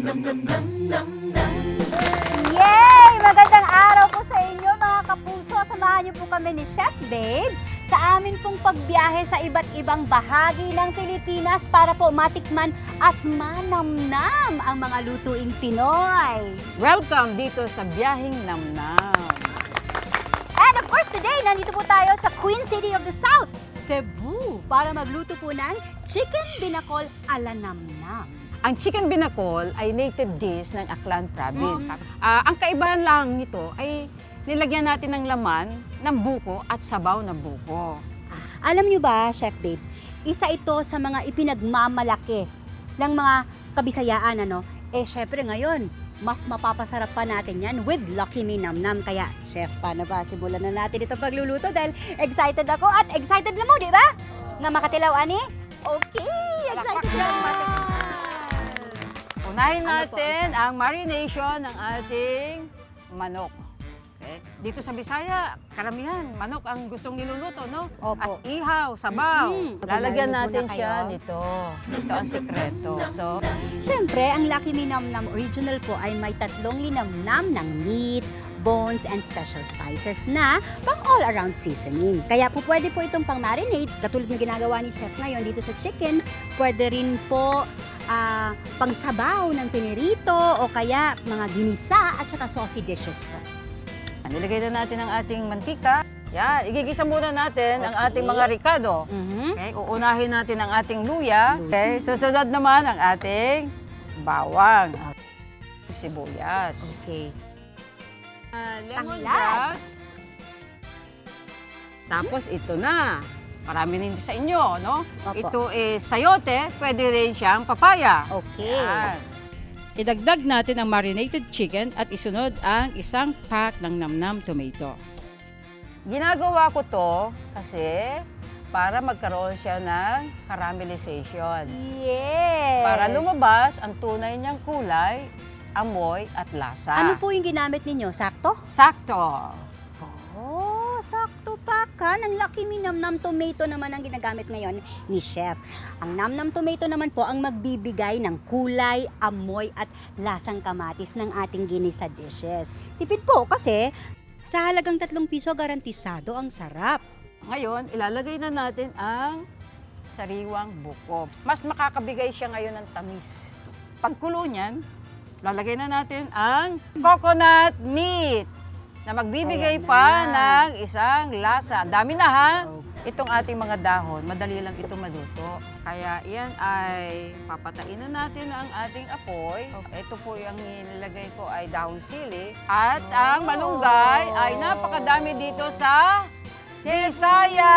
Yay! Magandang araw po sa inyo mga kapuso. Samahan niyo po kami ni Chef Babes sa amin pong pagbiyahe sa iba't ibang bahagi ng Pilipinas para po matikman at manamnam ang mga lutuing Pinoy. Welcome dito sa Biyaheng Namnam. And of course today, nandito po tayo sa Queen City of the South, Cebu, para magluto po ng Chicken Binacol ala Namnam. Ang chicken binacol ay native dish ng Aklan Province. Ang kaibahan lang nito ay nilagyan natin ng laman ng buko at sabaw ng buko. Alam niyo ba, Chef Babes, isa ito sa mga ipinagmamalaki ng mga Kabisayaan, ano? Syempre ngayon, mas mapapasarap pa natin yan with Lucky Me Namnam. Kaya, Chef, paano ba? Simulan na natin itong pagluluto dahil excited ako at excited na mo, di ba? Nga makatilaw, ani? Okay, excited na. Unahin Ano po natin ang marination ng ating manok. Okay? Dito sa Bisaya, karamihan, manok ang gustong niluluto, no? Opo. As ihaw, sabaw. Lalagyan Marinate natin muna siya kayo. nito. Ito ang sikreto. So, Siyempre, ang Lucky Me Namnam original po ay may 3 linamnam ng meat, bones, and special spices na pang all-around seasoning. Kaya po pwede po itong pang marinate, katulad ng ginagawa ni Chef ngayon dito sa chicken. Pwede rin po pang sabaw ng pinirito o kaya mga ginisa at saka saucy dishes po. nilagay na natin ang ating mantika. Yan, igigisa muna natin ang Okay. ating mga ricado. Okay, uunahin natin ang ating luya. Okay, susunod naman ang ating bawang. Sibuyas. Okay. Lemongrass. Tapos ito na. Marami rin sa inyo, no? Opo. Ito is sayote, pwede rin siyang papaya. Okay. Yan. Idagdag natin ang marinated chicken at isunod ang isang pack ng namnam tomato. Ginagawa ko to kasi para magkaroon siya ng caramelization. Yes! Para lumabas ang tunay niyang kulay, amoy at lasa. Ano po yung ginamit ninyo? Sakto? Sakto. Oh, sakto pa ka. Ang Lucky Me Namnam tomato naman ang ginagamit ngayon ni Chef. Ang Namnam tomato naman po ang magbibigay ng kulay, amoy at lasang kamatis ng ating ginisa dishes. Tipid po kasi sa halagang 3 piso garantisado ang sarap. Ngayon, ilalagay na natin ang sariwang buko. Mas makakabigay siya ngayon ng tamis. Pagkulo niyan, lalagay na natin ang coconut meat na magbibigay Ayan pa na. ng isang lasa. Ang dami na ha. Itong ating mga dahon, madali lang ito maluto. Kaya yan ay papatain na natin ang ating apoy. Ito po yung nilagay ko ay dahon sili. At ang malunggay ay napakadami dito sa Bisaya.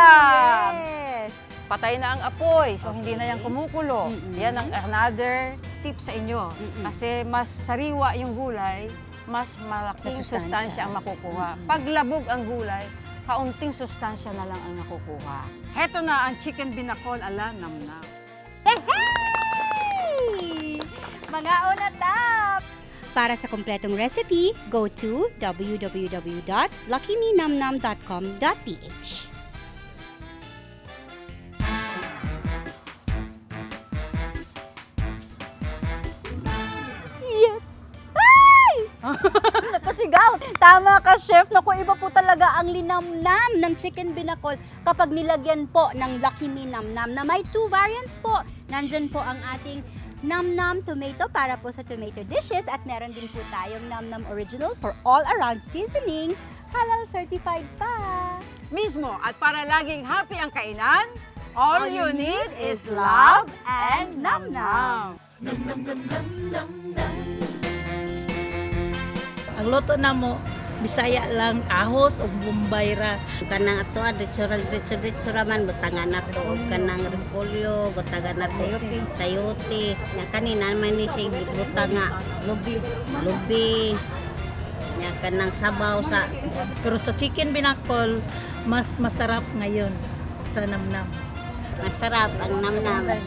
Yes! Patay na ang apoy, so hindi na yan Okay. kumukulo. Yan ang another tip sa inyo. Kasi mas sariwa yung gulay, mas malaking sustansya ang makukuha. Pag labog ang gulay, kaunting sustansya na lang ang nakukuha. Heto na ang chicken binacol ala namnam. Hey! Mga unatap! Para sa kompletong recipe, go to www.luckymenamnam.com.ph. Yes! Ay! Napasigaw! Tama ka, Chef. Naku, iba po talaga ang linamnam ng chicken binacol kapag nilagyan po ng Lucky Me Namnam na may 2 variants po. Nandyan po ang ating Namnam tomato para po sa tomato dishes at meron din po tayong Namnam original for all-around seasoning. Halal certified pa! Mismo, at para laging happy ang kainan, all you need is love and namnam. Ang luto na mo, Bisaya lang, ahos o bumbay ra. Kanang ato ditsura man butangan nato ug kanang repolyo butangan nato sayote nya kanina man ni sig butanga lubi nya kanang sabaw sa Pero sa chicken binakol, mas masarap ngayon sa namnam. masarap ang namnam.